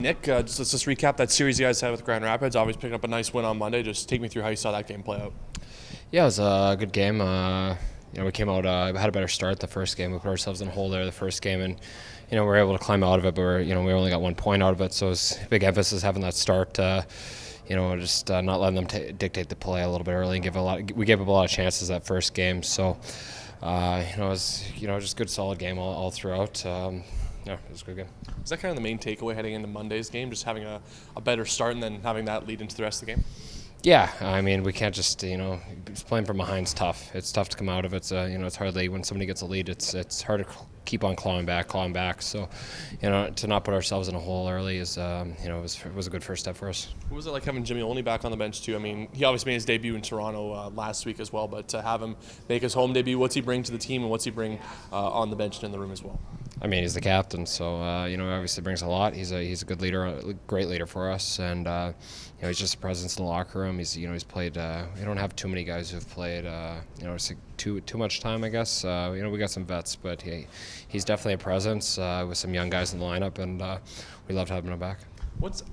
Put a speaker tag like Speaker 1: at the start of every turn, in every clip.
Speaker 1: Nick, let's just recap that series you guys had with Grand Rapids. Obviously picking up a nice win on Monday. Just take me through how you saw that game play out.
Speaker 2: Yeah, it was a good game. We came out, had a better start the first game. We put ourselves in a hole there the first game, and we were able to climb out of it. But we only got 1 point out of it, so it was a big emphasis having that start. Just not letting them dictate the play a little bit early and we gave up a lot of chances that first game. So, it was just a good solid game all throughout. Yeah, it was a good game.
Speaker 1: Is that kind of the main takeaway heading into Monday's game, just having a better start and then having that lead into the rest of the game?
Speaker 2: Yeah, I mean, we can't just, playing from behind's tough. It's tough to come out of it. It's hardly, when somebody gets a lead, it's hard to keep on clawing back. So, to not put ourselves in a hole early is, it was a good first step for us.
Speaker 1: What was it like having Jimmy Olney back on the bench too? I mean, he obviously made his debut in Toronto last week as well, but to have him make his home debut, what's he bring to the team and what's he bring on the bench and in the room as well?
Speaker 2: I mean, he's the captain, so obviously brings a lot. He's a good leader, a great leader for us, and he's just a presence in the locker room. He's played. We don't have too many guys who've played. Too much time, I guess. We got some vets, but he's definitely a presence with some young guys in the lineup, and we loved having him back.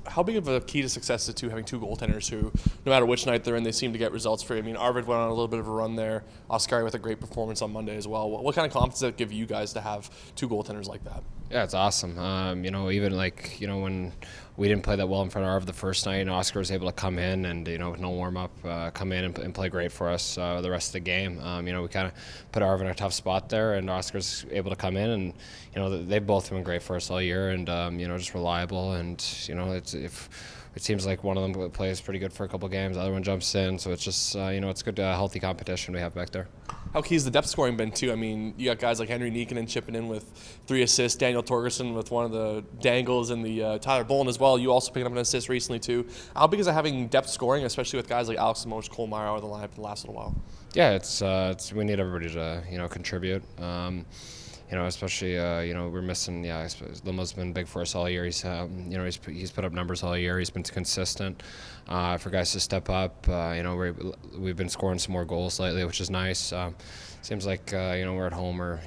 Speaker 1: How big of a key to success is having two goaltenders who, no matter which night they're in, they seem to get results for you? I mean, Arvid went on a little bit of a run there. Oskari with a great performance on Monday as well. What kind of confidence does that give you guys to have two goaltenders like that?
Speaker 2: Yeah, it's awesome. Even when we didn't play that well in front of Arvid the first night, and Oscar was able to come in and with no warm up, come in and play great for us the rest of the game. We kind of put Arvid in a tough spot there, and Oscar's able to come in, and they've both been great for us all year, and just reliable, and it seems like one of them plays pretty good for a couple games, the other one jumps in, so it's just it's good healthy competition we have back there.
Speaker 1: How key has the depth scoring been too? I mean, you got guys like Henry Nikkanen chipping in with 3 assists, Daniel Torgerson with one of the dangles, and the Tyler Boland as well. You also picking up an assist recently too. How big is it having depth scoring, especially with guys like Alex Limoges, Cole Meyer out of the lineup in the last little while?
Speaker 2: Yeah, it's we need everybody to contribute. Especially we're missing. Yeah, I suppose Limo's been big for us all year. He's put up numbers all year. He's been consistent. For guys to step up, we've been scoring some more goals lately, which is nice. Seems like we're at home, or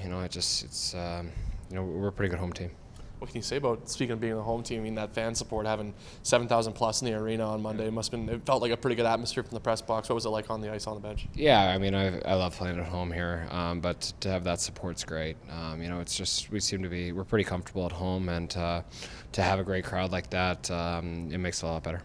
Speaker 2: we're a pretty good home team.
Speaker 1: What can you say about, speaking of being a home team, I mean, that fan support, having 7,000 plus in the arena on Monday, it felt like a pretty good atmosphere from the press box. What was it like on the ice, on the bench?
Speaker 2: Yeah, I mean, I love playing at home here, but to have that support's great. It's just, we're pretty comfortable at home, and to have a great crowd like that, it makes it a lot better.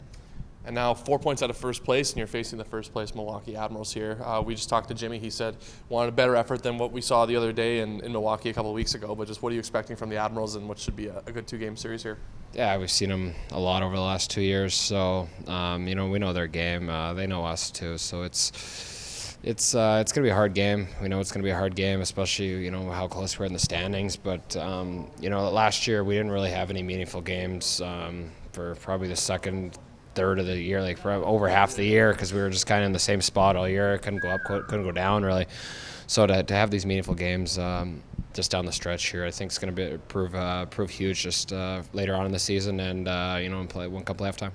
Speaker 1: And now 4 points out of first place, and you're facing the first place Milwaukee Admirals here. We just talked to Jimmy. He said wanted a better effort than what we saw the other day in Milwaukee a couple of weeks ago. But just what are you expecting from the Admirals and what should be a good 2-game series here?
Speaker 2: Yeah, we've seen them a lot over the last 2 years. So, we know their game. They know us too. So it's going to be a hard game. We know it's going to be a hard game, especially how close we're in the standings. But last year we didn't really have any meaningful games for probably the second third of the year, like over half the year, because we were just kind of in the same spot all year. Couldn't go up, couldn't go down really. So to have these meaningful games just down the stretch here, I think is going to prove huge just later on in the season, and play one cup left time.